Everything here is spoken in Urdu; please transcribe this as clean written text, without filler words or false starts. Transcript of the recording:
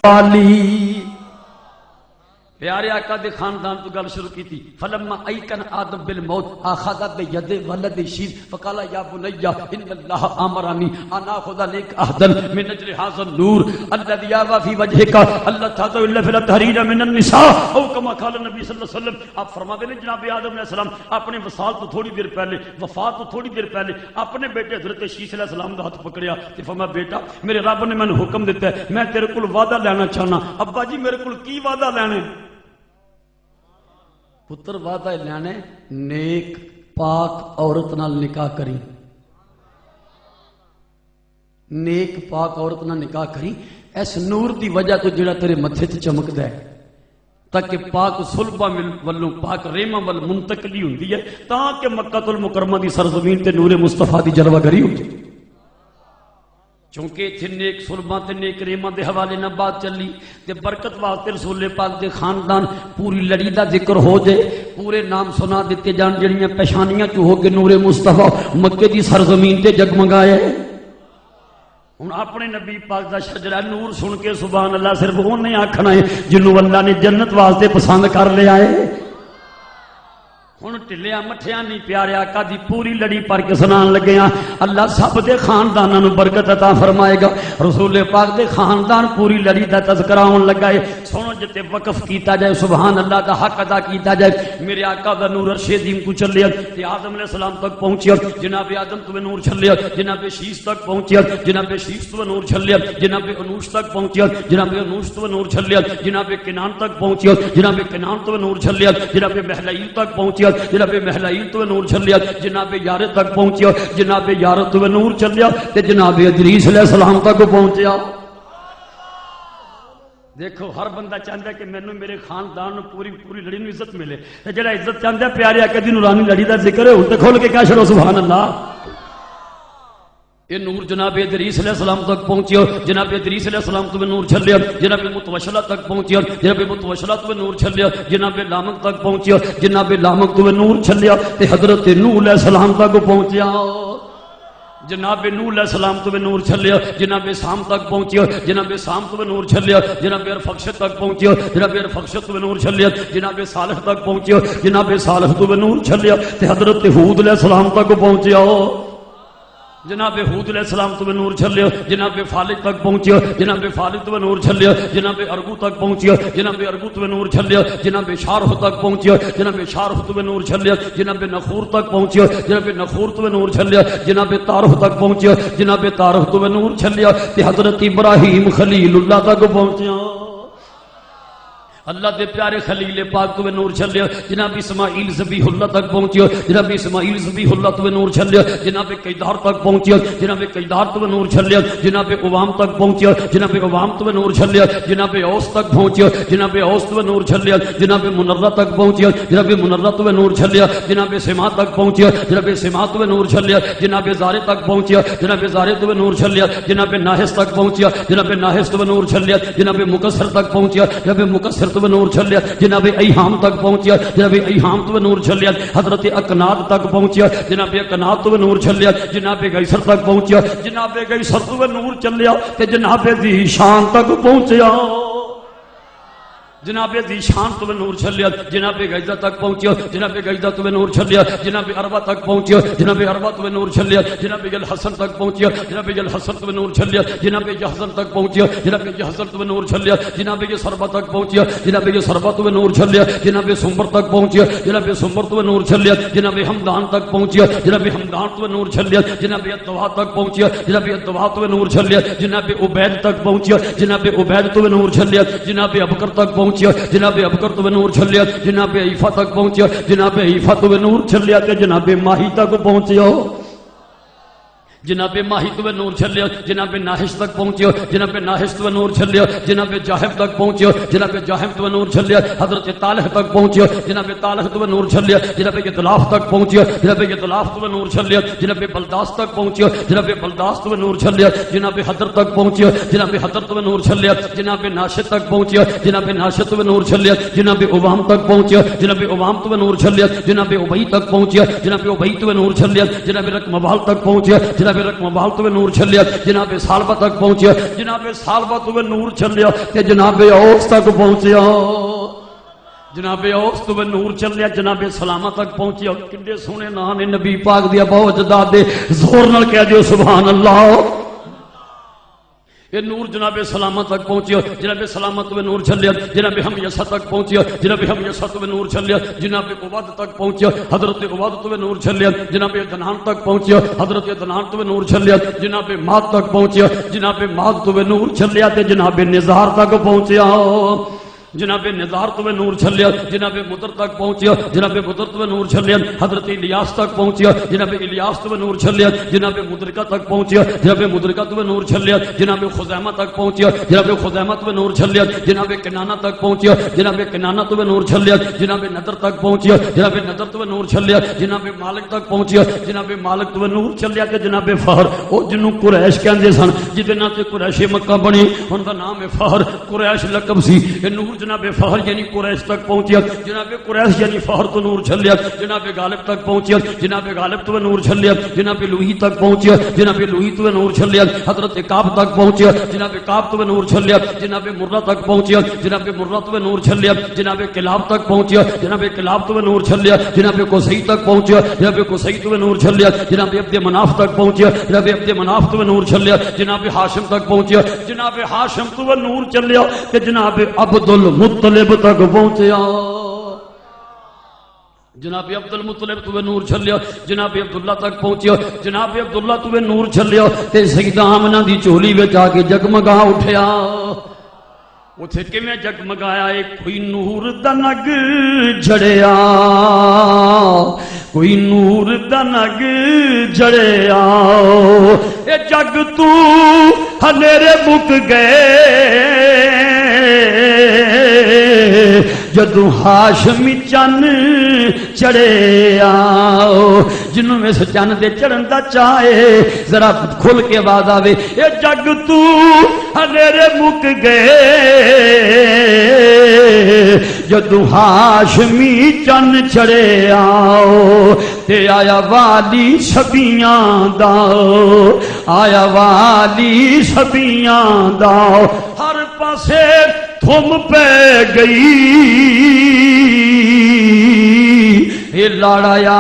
والی پیارے آقا دے خاندان تو گل شروع کی تھی فلما ایکن آدم بالموت اخذ بید ولد شیز فقال یا بنی ان اللہ امرنی ان اخذ لک عہدا من اجل هذا النور الذي يضع في وجهك اللہ تعالی الا في التحرير من النساء او كما قال النبي صلی اللہ علیہ وسلم. آپ فرماتے ہیں جناب آدم علیہ السلام اپنے وصال تو تھوڑی دیر پہلے وفات تو تھوڑی دیر پہلے اپنے بیٹے حضرت شیس علیہ السلام کا ہاتھ پکڑیا تے فرمایا بیٹا میرے رب نے مینوں حکم دیتا ہے میں تیرے کول وعدہ لینا چاہنا. ابا جی میرے کول کی وعدہ لینا ہے؟ پتر وعدہ لینے نیک پاک عورت نال نکاح کری. نیک پاک عورت نال نکاح کری اس نور دی وجہ تو جڑا تیرے متھے تے چمکدا ہے تاکہ پاک صلبہ والوں پاک ریما وال منتقلی ہوندی ہے تاکہ مکہ المکرمہ دی سرزمین تے نور مصطفیٰ دی جلوہ گری ہو جائے. چونکہ اتنے نیک سلباں تے نیک ریماں دے حوالے نہ بات چلی تے برکت واسطے رسول پاک دے خاندان پوری لڑی دا ذکر ہو جائے پورے نام سنا دیتے جان جڑیاں پیشانیاں تو ہو کے نور مصطفیٰ مکے دی سرزمین تے جگمگائے. ہن اپنے نبی پاک دا شجرہ نور سن کے سبحان اللہ صرف انہیں آکھنا ہے جنوں اللہ نے جنت واسطے پسند کر لیا ہے. ہن ٹلیا مٹھیا نہیں پیارے آقا دی پوری لڑی پر کے سنان لگے ہاں اللہ سب دے خانداناں نوں برکت عطا فرمائے گا. رسول پاک دے خاندان پوری لڑی دا تذکرہ ہون لگا ہے. سنو جتے وقف کیتا جائے سبحان اللہ دا حق ادا کیتا جائے. میرے آقا دا نور عرش عظیم کو چلیا تے آدم علیہ السلام تک پہنچیا جناب آدم تو نور چلیا جناب شیس تک پہنچیا جناب شیس تو نور چلیا جناب انوش تک پہنچیا جناب انوش تو نور چلیا جناب کنان تک پہنچیا جناب کنان تو نور چلیا جناب محلائیل تک پہنچیا جناب محلائیل تو نور چلیا جناب یار تک پہنچیا جناب یار تو نور چلیا تے جناب ادریس علیہ السلام تک پہنچیا. دیکھو ہر بندہ چاہتا ہے کہ مینوں میرے خاندان پوری پوری لڑی نو عزت ملے تے جڑا عزت چاہتا ہے پیارے آقا دی نورانی لڑی دا ذکر ہے ہن تے کھول کے کہہ چھڑو سبحان اللہ. یہ نور جناب ادریس علیہ السلام تک پہنچیا جناب ادریس علیہ السلام تو نور چلیا جناب متوشلہ تک پہنچیا جناب متوشلہ تو نور چلیا جناب لامک تک پہنچیا جناب لامک تو نور چلیا تے حضرت نوح علیہ السلام تک پہنچیا جناب نوح علیہ السلام تو نور چلیا جناب سام تک پہنچیا جناب سام تو نور چلیا جناب ارفخشد تک پہنچیا جناب ارفخشد تو نور چلیا جناب صالح تک پہنچیا جناب صالح تو نور چلیا تے حضرت ہود علیہ السلام تک پہنچیا جناب ہود علیہ السلام تو نور چلیا جناب فالج تک پہنچیا جناب فالج تو نور چلیا جناب ارگو تک پہنچیا جناب ارگو تو نور چلیا جناب شارح تک پہنچیا جناب شارح تو نور چلیا جناب نخور تک پہنچیا جناب نخور تو نور چلیا جناب تارح تک پہنچیا جناب تارح تو نور چلیا تے حضرت ابراہیم خلیل اللہ تک پہنچیا اللہ دے پیارے خلیل پاک تو نور چلیا جناب اسماعیل ذبیح اللہ تک پہنچیا جناب اسماعیل ذبیح اللہ تو نور چلیا جناب قیدار تک پہنچیا جناب قیدار تو نور چلیا جناب عوام تک پہنچیا جناب عوام تو نور چلیا جناب اوس تک پہنچیا جناب اوس تو نور چلیا جناب منرہ تک پہنچیا جناب منرہ تو نور چلیا جناب سما تک پہنچیا جناب سما تو نور چلیا جناب زارے تک پہنچیا جناب زارے تو نور چلیا جناب ناحس تک پہنچیا جناب ناحس تو نور چلیا جناب مکسر تک پہنچیا جناب مکسر تو نور چلیا جناب ایہام تک پہنچیا جناب ایہام تو نور چلیا حضرت اکناد تک پہنچیا جناب اکناد تو نور چلیا جناب گیسر تک پہنچیا جناب گیسر تو نور چلیا تے جناب ذی شان تک پہنچیا جناب ذیشان تو نور چلیا جناب گیزہ تک پہنچیا جناب گیزہ تو نور چلیا جناب عربہ تک پہنچیا جناب عربہ تو نور چلیا جناب الحسن تک پہنچیا جناب الحسن تو نور چلیا جناب جہزن تک پہنچیا جناب جہزن تو نور چلیا جناب سربہ تک پہنچیا جناب سربہ تو نور چلیا جناب سمبر تک پہنچیا جناب سمبر تو نور چلیا جناب حمدان تک پہنچیا جناب حمدان تو نور چلیا جناب الدوا تک پہنچیا جناب الدوا تو نور چلیا جناب عبید تک پہنچیا جناب عبید تو نور چلیا جناب ابکر تک پہنچیا جناب ابکر تو نور چلیا جناب عیفہ تک پہنچیا جناب عیفہ تو نور چلیا تے جناب ماہی تک پہنچیا جناب ماہی تو نور چلیا جناب ناحش تک پہنچیا جناب ناحش تو نور چلیا جناب جاہب تک پہنچیا جناب جاہب تو نور چلیا حضرت طالح تک پہنچیا جناب طالح تو نور چلیا جناب اطلاف تک پہنچیا جناب اطلاف تو نور چلیا جناب بلداس تک پہنچیا جناب بلداس تو نور چلیا جناب حضر تک پہنچیا جناب حضر تو نور چلیا جناب ناشد تک پہنچیا جناب ناشد تو نور چلیا جناب عوام تک پہنچیا جناب عوام تو نور چلیا جناب ابئی تک پہنچیا جناب ابئی تو نور چلیا جناب رقمبال تک پہنچیا جناب جناب رقم بال تو نور چھلیا جناب سالبہ تک پہنچیا جناب سالبہ تو نور چھلیا تے جناب اوس تک پہنچیا جناب اوس تو نور چلیا جناب سلامہ تک پہنچیا کنے سونے نام نبی پاک دیا بہت جداد دے زور نال کہہ دیو سبحان اللہ یہ نور جناب سلامہ تک پہنچیا جناب سلامہ تو نور چلیا جناب ہمیسہ تک پہنچیا جناب ہمیسہ تو نور چلیا جناب عباد تک پہنچیا حضرت عباد تو نور چلیا جناب دنان تک پہنچیا حضرت دنان تو نور چلیا جناب ماد تک پہنچیا جناب ماد تو نور چلیا تے جناب نزار تک پہنچیا جناب نزار تو نور چھلیا جناب مدر تک پہنچیا جناب مدر تو نور چھلیا حضرت الیاس تک پہنچیا جناب الیاس تو نور چھلیا جناب مدرکہ تک پہنچیا جناب مدرکہ تو نور چھلیا جناب خزیمہ تک پہنچیا جناب خزیمہ تو نور چھلیا جناب کنانہ تک پہنچیا جناب کنانہ تو نور چھلیا جناب نظر تک پہنچیا جناب نظر تو نور چھلیا جناب مالک تک پہنچیا جناب مالک تو نور چھلیا کہ جناب فہر او جنوں قریش کہندے سن جدے نام تے قریش مکہ بنی ان دا نام ہے فہر قریش لقب سی اے نور جناب فہر یعنی قریش تک پہنچیا جناب قریش یعنی فہر تو نور چھلیا جناب غالب تک پہنچیا جناب غالب تو نور چھلیا جناب لوہی تک پہنچیا جناب لوہی تو نور چھلیا حضرت کعب تک پہنچیا جناب کعب تو نور چھلیا جناب مرہ تک پہنچیا جناب مرہ تو نور چھلیا جناب کلاب تک پہنچیا جناب کلاب تو نور چھلیا جناب قصی تک پہنچیا جناب قصی تو نور چھلیا جناب عبد مناف تک پہنچیا جناب عبد مناف تو نور چھلیا جناب ہاشم تک پہنچیا جناب ہاشم تو نور چھلیا کہ جناب عبد المطلب تک پہنچیا جناب عبد المطلب تو نور چھلیا جناب عبداللہ تک پہنچیا جناب عبداللہ تو نور چھلیا تے سیدہ آمنہ دی چولی وچ آ کے جگمگا اٹھیا اتھے کیویں جگمگایا ایک کوئی نور دا نگ جڑیا کوئی نور دا نگ جڑیا اے جگ تو ہنیرے مک گئے جدو ہاشمی چن چڑھے آؤ جنہوں میں سے چن دے چڑھن دا چاہے ذرا کھل کے بعد آوے اے جگ تو ہنیرے مک گئے جدو ہاشمی چن چڑھے آؤ تے آیا والی شبیاں داؤ آیا والی شبیاں داؤ ہر پاسے تھم پہ گئی یہ لاڑا یا